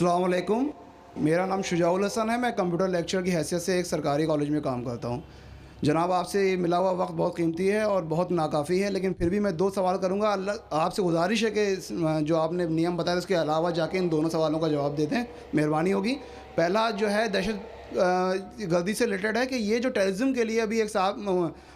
السلام علیکم، میرا نام شجاع الحسن ہے. میں کمپیوٹر لیکچر کی حیثیت سے ایک سرکاری کالج میں کام کرتا ہوں. جناب، آپ سے ملا ہوا وقت بہت قیمتی ہے اور بہت ناکافی ہے، لیکن پھر بھی میں 2 سوال کروں گا. آپ سے گزارش ہے کہ جو آپ نے نیم بتایا اس کے علاوہ جا کے ان دونوں سوالوں کا جواب دے دیں، مہربانی ہوگی. پہلا جو ہے دہشت گردی سے ریلیٹڈ ہے کہ یہ جو ٹیررزم کے لیے ابھی ایک صاحب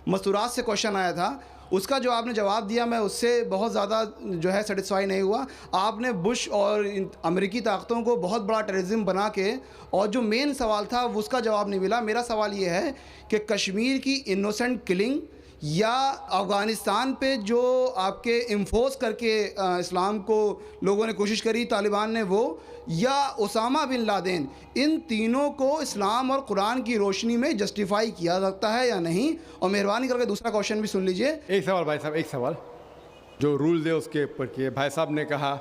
مستورات سے کوشچن آیا تھا، اس کا جو آپ نے جواب دیا میں اس سے بہت زیادہ جو ہے سیٹسفائی نہیں ہوا. آپ نے بش اور امریکی طاقتوں کو بہت بڑا ٹیررزم بنا کے، اور جو مین سوال تھا اس کا جواب نہیں ملا. میرا سوال یہ ہے کہ کشمیر کی انوسنٹ کلنگ یا افغانستان پہ جو آپ کے انفورس کر کے اسلام کو لوگوں نے کوشش کری، طالبان نے، وہ یا اسامہ بن لادن، ان تینوں کو اسلام اور قرآن کی روشنی میں جسٹیفائی کیا سکتا ہے یا نہیں؟ اور مہربانی کر کے دوسرا کوشچن بھی سن لیجئے. ایک سوال بھائی صاحب، ایک سوال جو رولز ہے اس کے اوپر کیے. بھائی صاحب نے کہا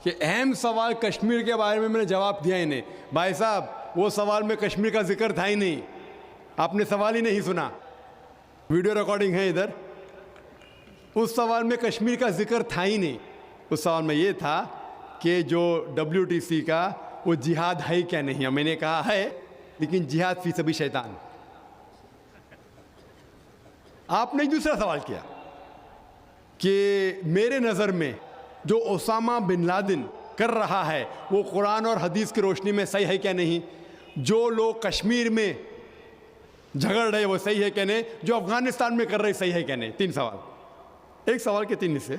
کہ اہم سوال کشمیر کے بارے میں نے جواب دیا ہی نہیں. بھائی صاحب وہ سوال میں کشمیر کا ذکر تھا ہی نہیں، آپ نے سوال ہی نہیں سنا. ویڈیو ریکارڈنگ ہے ادھر. اس سوال میں کشمیر کا ذکر تھا ہی نہیں. اس سوال میں یہ تھا کہ جو WTC کا وہ جہاد ہے کیا نہیں. میں نے کہا ہے، لیکن جہاد فی سبیل شیطان. آپ نے دوسرا سوال کیا کہ میرے نظر میں جو اسامہ بن لادن کر رہا ہے وہ قرآن اور حدیث کی روشنی میں صحیح ہے کیا نہیں. جو لوگ کشمیر میں جھگڑ رہے وہ صحیح ہے کیا نہیں. جو افغانستان میں کر رہے صحیح ہے کیا نہیں. 3 سوال، ایک سوال کے 3 حصے.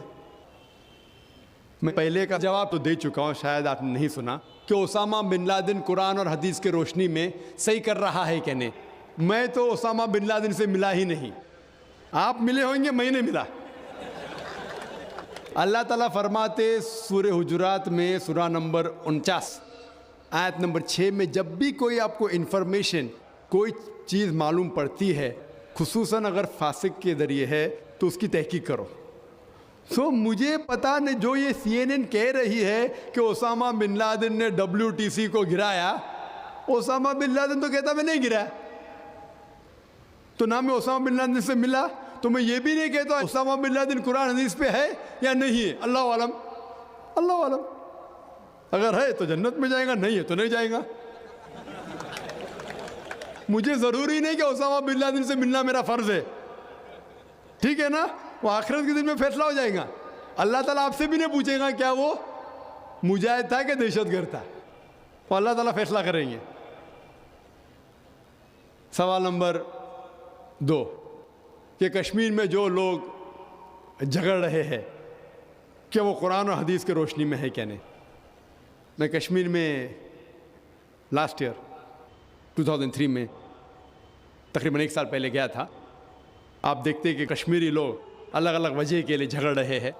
میں پہلے کا جواب تو دے چکا ہوں، شاید آپ نے نہیں سنا، کہ اسامہ بن لادن قرآن اور حدیث کی روشنی میں صحیح کر رہا ہے کیا نہیں. میں تو اسامہ بن لادن سے ملا ہی نہیں. آپ ملے ہوئیں گے، میں نہیں ملا. اللہ تعالیٰ فرماتے سورہ حجرات میں سورہ نمبر 49 آیت نمبر 6 میں، جب بھی کوئی آپ کو انفارمیشن، کوئی چیز معلوم پڑتی ہے، خصوصاً اگر فاسق کے ذریعے ہے، تو اس کی تحقیق کرو. مجھے پتا نہیں، جو یہ CNN کہہ رہی ہے کہ اسامہ بن لادن نے WTC کو گرایا، اسامہ بن لادن تو کہتا میں نہیں گرایا. تو نہ میں اسامہ بن لادن سے ملا، تو میں یہ بھی نہیں کہتا اسامہ بن لادن قرآن حدیث پہ ہے یا نہیں ہے. اللہ عالم، اللہ عالم. اگر ہے تو جنت میں جائے گا، نہیں ہے تو نہیں جائے گا. مجھے ضروری نہیں کہ اسامہ بن لادن سے ملنا میرا فرض ہے، ٹھیک ہے نا. وہ آخرت کے دن میں فیصلہ ہو جائے گا. اللہ تعالیٰ آپ سے بھی نہیں پوچھے گا کیا وہ مجاہد تھا کہ دہشت گرد تھا. وہ اللہ تعالیٰ فیصلہ کریں گے. سوال نمبر 2 کہ کشمیر میں جو لوگ جھگڑ رہے ہیں کہ وہ قرآن اور حدیث کی روشنی میں ہے کیا نہیں. میں کشمیر میں لاسٹ ایئر 2003 میں تقریباً 1 سال پہلے گیا تھا. آپ دیکھتے کہ کشمیری لوگ الگ الگ وجہ کے لیے جھگڑ رہے ہیں.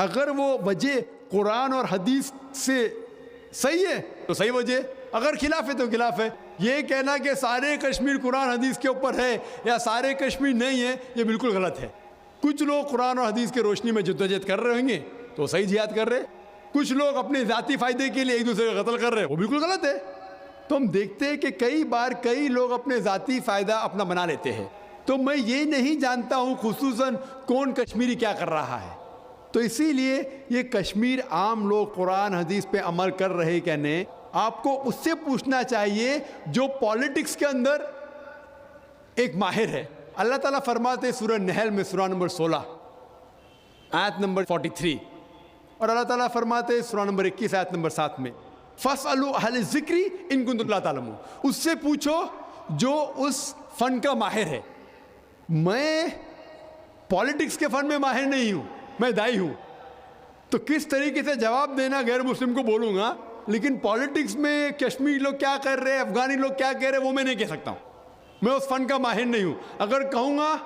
اگر وہ وجہ قرآن اور حدیث سے صحیح ہے تو صحیح وجہ، اگر خلاف ہے تو خلاف ہے. یہ کہنا کہ سارے کشمیر قرآن حدیث کے اوپر ہے یا سارے کشمیر نہیں ہے، یہ بالکل غلط ہے. کچھ لوگ قرآن اور حدیث کی روشنی میں جدوجہد کر رہے ہوں گے تو صحیح جہاد کر رہے. کچھ لوگ اپنے ذاتی فائدے کے لیے ایک دوسرے کا قتل کر رہے، وہ بالکل غلط ہے. تو ہم دیکھتے ہیں کہ کئی بار کئی لوگ اپنے ذاتی فائدہ اپنا بنا لیتے ہیں. تو میں یہ نہیں جانتا ہوں خصوصاً کون کشمیری کیا کر رہا ہے. تو اسی لیے یہ کشمیر عام لوگ قرآن حدیث پہ عمل کر رہے کیا نہیں، آپ کو اس سے پوچھنا چاہیے جو پالیٹکس کے اندر ایک ماہر ہے. اللہ تعالیٰ فرماتے سورہ نحل میں سورہ نمبر 16 آیت نمبر 43، اور اللہ تعالیٰ فرماتے سورہ نمبر 21 آیت نمبر 7 میں، فَاسْأَلُوا أَهْلَ الذِّكْرِ إِن كُنتُمْ لَا تَعْلَمُونَ. اس سے پوچھو جو اس فن کا ماہر ہے. میں پالیٹکس کے فن میں ماہر نہیں ہوں، میں دائی ہوں. تو کس طریقے سے جواب دینا غیر مسلم کو بولوں گا، لیکن پالیٹکس میں کشمیری لوگ کیا کر رہے ہیں، افغانی لوگ کیا کہہ رہے ہیں، وہ میں نہیں کہہ سکتا ہوں. میں اس فن کا ماہر نہیں ہوں. اگر کہوں گا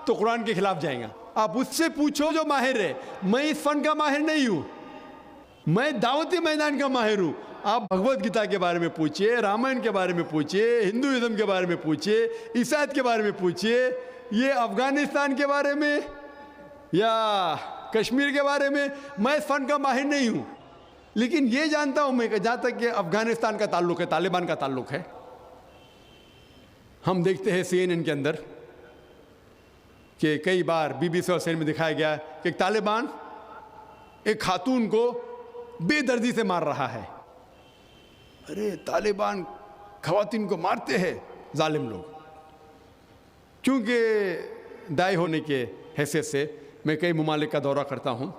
تو قرآن کے خلاف جائیں گا. آپ اس سے پوچھو جو ماہر ہے. میں اس فن کا ماہر نہیں ہوں، میں دعوتی میدان کا ماہر ہوں. آپ بھگوت گیتا کے بارے میں پوچھئے، رامائن کے بارے میں پوچھئے، ہندوازم کے بارے میں پوچھئے، عیسائیت کے بارے میں پوچھئے. یہ افغانستان کے بارے میں یا کشمیر کے بارے میں میں اس فن کا ماہر نہیں ہوں. لیکن یہ جانتا ہوں میں کہ جہاں تک کہ افغانستان کا تعلق ہے، طالبان کا تعلق ہے، ہم دیکھتے ہیں CNN کے اندر کہ کئی بار BBC اور CNN میں دکھایا گیا کہ ایک طالبان ایک خاتون کو بے دردی سے مار رہا ہے. ارے طالبان خواتین کو مارتے ہیں ظالم لوگ. کیونکہ دائی ہونے کے حیثیت سے میں کئی ممالک کا دورہ کرتا ہوں.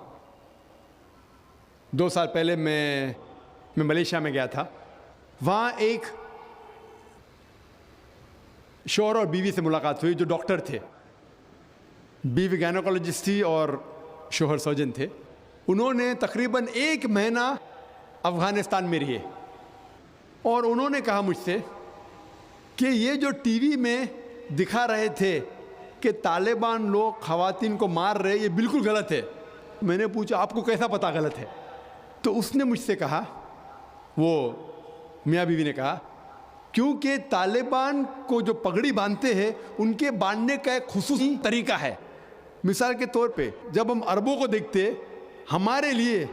2 سال پہلے میں ملیشیا میں گیا تھا. وہاں ایک شوہر اور بیوی سے ملاقات ہوئی جو ڈاکٹر تھے. بیوی گائنوکالوجسٹ تھی اور شوہر سرجن تھے. انہوں نے تقریباً 1 مہینہ افغانستان میں رہے اور انہوں نے کہا مجھ سے کہ یہ جو ٹی وی میں دکھا رہے تھے کہ طالبان لوگ خواتین کو مار رہے، یہ بالکل غلط ہے. میں نے پوچھا آپ کو کیسا پتہ غلط ہے؟ تو اس نے مجھ سے کہا، وہ میاں بیوی نے کہا، کیونکہ طالبان کو جو پگڑی باندھتے ہیں ان کے باندھنے کا ایک خصوصی طریقہ ہے. مثال کے طور پہ جب ہم عربوں کو دیکھتے، ہمارے لیے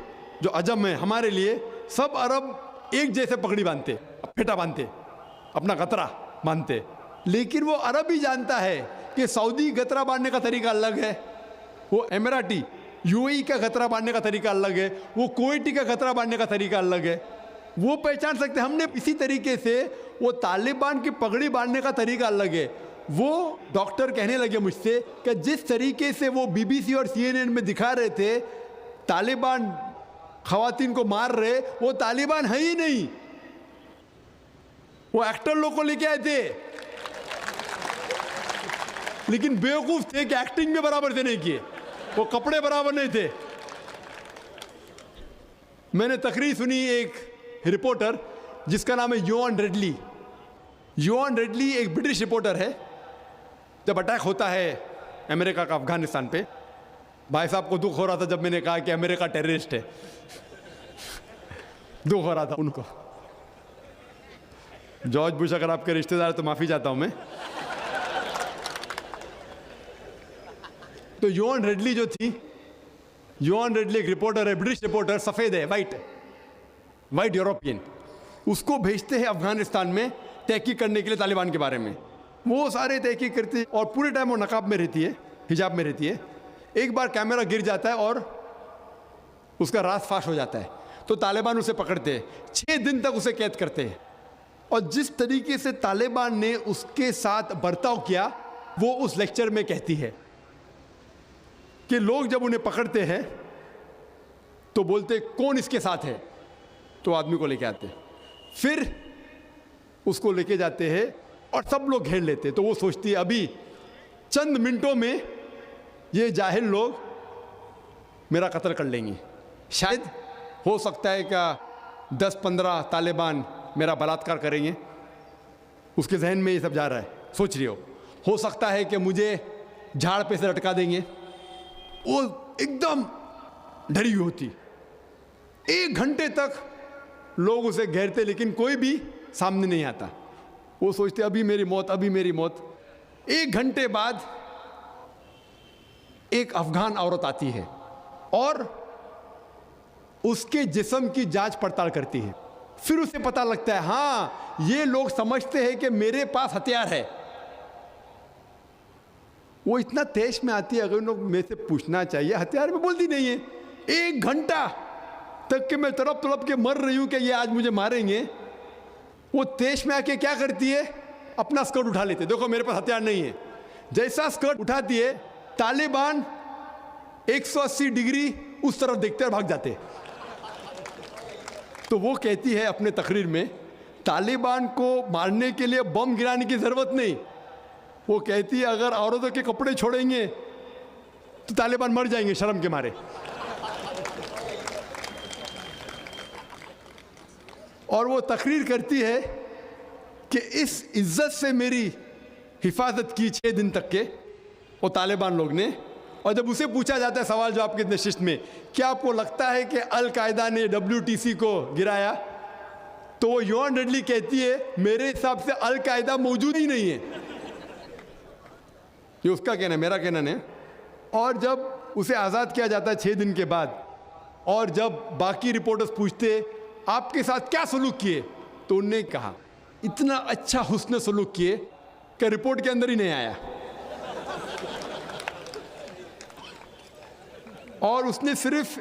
جو عجم ہے، ہمارے لیے سب عرب ایک جیسے پگڑی باندھتے، پھیٹا باندھتے، اپنا غترہ باندھتے. لیکن وہ عرب ہی جانتا ہے کہ سعودی غترہ باندھنے کا طریقہ الگ ہے، وہ اماراتی یو اے ای کا غترہ باندھنے کا طریقہ الگ ہے، وہ کویٹی کا غترہ باندھنے کا طریقہ الگ ہے. وہ پہچان سکتے. ہم نے اسی طریقے سے وہ طالبان کی پگڑی باندھنے کا طریقہ الگ ہے. وہ ڈاکٹر کہنے لگے مجھ سے کہ جس طریقے سے وہ بی بی سی اور سی این این میں دکھا رہے تھے طالبان خواتین کو مار رہے، وہ طالبان ہے ہی نہیں، وہ ایکٹر لوگ کو لے کے آئے تھے، لیکن بیوقوف تھے کہ ایکٹنگ میں برابر سے نہیں کیے، وہ کپڑے برابر نہیں تھے. میں نے تقریر سنی ایک رپورٹر جس کا نام ہے یوان ریڈلی. یوان ریڈلی ایک برٹش رپورٹر ہے. جب اٹیک ہوتا ہے امریکہ کا افغانستان پہ، بھائی صاحب کو دکھ ہو رہا تھا جب میں نے کہا کہ امریکہ ٹیررسٹ ہے. دکھ ہو رہا تھا ان کو. جارج بش اگر آپ کے رشتہ دار تو معافی چاہتا ہوں میں. تو یوان ریڈلی جو تھی، یوان ریڈلی ایک رپورٹر ہے، برٹش رپورٹر، سفید ہے، وائٹ یوروپین. اس کو بھیجتے ہیں افغانستان میں تحقیق کرنے کے لیے طالبان کے بارے میں. وہ سارے تحقیق کرتے اور پورے ٹائم وہ نقاب میں رہتی ہے، حجاب میں رہتی ہے. ایک بار کیمرہ گر جاتا ہے اور اس کا راز فاش ہو جاتا ہے تو طالبان اسے پکڑتے ہیں، 6 دن تک اسے قید کرتے ہیں. اور جس طریقے سے طالبان نے اس کے ساتھ برتاؤ کیا وہ اس لیکچر میں کہتی ہے کہ لوگ جب انہیں پکڑتے ہیں تو بولتے کون اس کے ساتھ ہے، تو آدمی کو لے کے آتے، پھر اس کو لے کے جاتے ہیں اور سب لوگ گھیر لیتے. تو وہ سوچتی ہے ابھی چند منٹوں میں یہ جاہل لوگ میرا قتل کر لیں گے. شاید ہو سکتا ہے کہ 10-15 طالبان میرا بلاತ್ಕಾರ کریں گے. اس کے ذہن میں یہ سب جا رہا ہے، سوچ رہی ہو سکتا ہے کہ مجھے جھاڑ پہ سے لٹکا دیں گے. وہ ایک دم ڈری ہوئی ہوتی. 1 گھنٹے تک لوگ اسے گھیرتے لیکن کوئی بھی سامنے نہیں آتا. وہ سوچتے ابھی میری موت، ابھی میری موت. 1 گھنٹے بعد ایک افغان عورت آتی ہے اور اس کے جسم کی جانچ پڑتال کرتی ہے. پھر اسے پتہ لگتا ہے ہاں یہ لوگ سمجھتے ہیں کہ میرے پاس ہتھیار ہے. وہ اتنا تیش میں آتی ہے، اگر لوگ میں سے پوچھنا چاہیے، ہتھیار میں بولتی نہیں ہے. 1 گھنٹہ تک کہ میں تڑپ کے مر رہی ہوں کہ یہ آج مجھے ماریں گے. وہ تیش میں آ کے کیا کرتی ہے، اپنا اسکرٹ اٹھا لیتے، دیکھو میرے پاس ہتھیار نہیں ہے. جیسا اسکرٹ اٹھاتی ہے طالبان 180 ڈگری اس طرف دیکھتے اور بھاگ جاتے. تو وہ کہتی ہے اپنے تقریر میں طالبان کو مارنے کے لیے بم گرانے کی ضرورت نہیں. وہ کہتی ہے اگر عورتوں کے کپڑے چھوڑیں گے تو طالبان مر جائیں گے شرم کے مارے. اور وہ تقریر کرتی ہے کہ اس عزت سے میری حفاظت کی 6 دن تک کے وہ طالبان لوگ نے. اور جب اسے پوچھا جاتا ہے سوال جواب کی نشست میں کیا آپ کو لگتا ہے کہ القاعدہ نے WTC کو گرایا، تو وہ یوان ریڈلی کہتی ہے میرے حساب سے القاعدہ موجود ہی نہیں ہے. یہ اس کا کہنا ہے، میرا کہنا نہیں. اور جب اسے آزاد کیا جاتا ہے 6 دن کے بعد، اور جب باقی رپورٹرز پوچھتے آپ کے ساتھ کیا سلوک کیے، تو انہوں نے کہا اتنا اچھا حسن سلوک کیے کہ رپورٹ کے اندر ہی نہیں آیا. اور اس نے صرف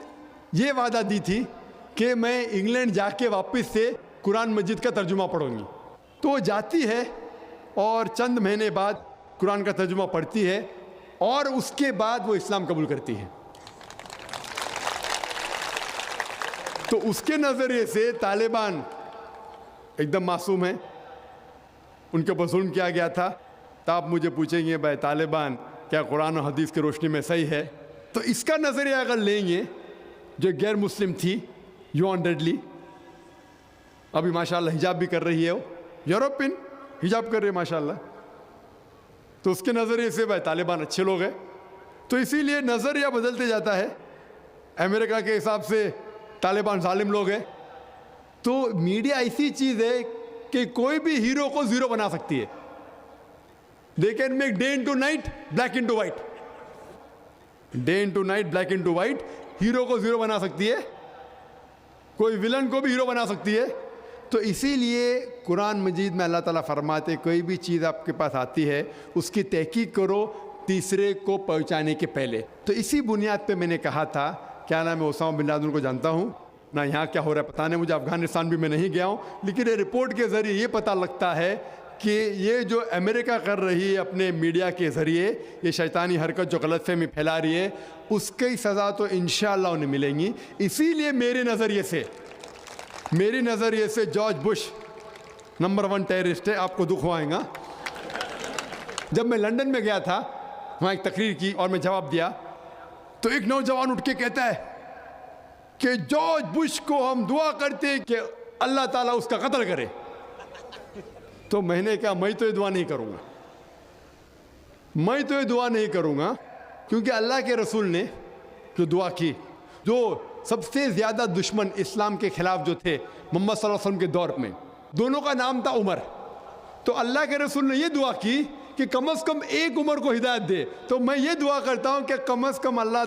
یہ وعدہ دی تھی کہ میں انگلینڈ جا کے واپس سے قرآن مجید کا ترجمہ پڑھوں گی. تو وہ جاتی ہے اور چند مہینے بعد قرآن کا ترجمہ پڑھتی ہے اور اس کے بعد وہ اسلام قبول کرتی ہے. تو اس کے نظریے سے طالبان ایک دم معصوم ہیں, ان کے اوپر ظلم کیا گیا تھا. تو آپ مجھے پوچھیں گے بھائی طالبان کیا قرآن و حدیث کی روشنی میں صحیح ہے؟ تو اس کا نظریہ اگر لیں گے, جو غیر مسلم تھی یوان ڈیڈلی, ابھی ماشاءاللہ حجاب بھی کر رہی ہے, وہ یورپین حجاب کر رہی ہے ماشاءاللہ, تو اس کے نظریے سے بھائی طالبان اچھے لوگ ہیں. تو اسی لیے نظریہ بدلتے جاتا ہے. امریکہ کے حساب سے طالبان ظالم لوگ ہیں. تو میڈیا ایسی چیز ہے کہ کوئی بھی ہیرو کو زیرو بنا سکتی ہے. They can make day into night black into white, day into night black into white. Hero کو زیرو بنا سکتی ہے, کوئی ولن کو بھی ہیرو بنا سکتی ہے. تو اسی لیے قرآن مجید میں اللہ تعالیٰ فرماتے کوئی بھی چیز آپ کے پاس آتی ہے اس کی تحقیق کرو تیسرے کو پہنچانے کے پہلے. تو اسی بنیاد پہ میں نے کہا تھا, کیا نام ہے, اسامہ بن لادن کو جانتا ہوں نہ, یہاں کیا ہو رہا ہے پتہ نہیں مجھے, افغانستان بھی میں نہیں گیا ہوں, لیکن یہ رپورٹ کے ذریعے یہ پتہ لگتا ہے کہ یہ جو امریکہ کر رہی ہے اپنے میڈیا کے ذریعے یہ شیطانی حرکت جو غلط فہمی پھیلا رہی ہے, اس کی سزا تو انشاءاللہ انہیں ملیں گی. اسی لیے میرے نظریے سے جارج بش نمبر 1 ٹیررسٹ ہے. آپ کو دکھ ہوائے گا. جب میں لندن میں گیا تھا, وہاں ایک تقریر کی اور میں جواب دیا, تو ایک نوجوان اٹھ کے کہتا ہے کہ جارج بش کو ہم دعا کرتے ہیں کہ اللہ تعالیٰ اس کا قتل کرے. تو میں نے کہا میں تو یہ دعا نہیں کروں گا, کیونکہ اللہ کے رسول نے جو دعا کی, جو سب سے زیادہ دشمن اسلام کے خلاف جو تھے محمد صلی اللہ علیہ وسلم کے دور میں, دونوں کا نام تھا عمر. تو اللہ کے رسول نے یہ دعا کی کہ کم از کم ایک عمر کو ہدایت دے. تو میں یہ دعا کرتا ہوں کہ کم از کم اللہ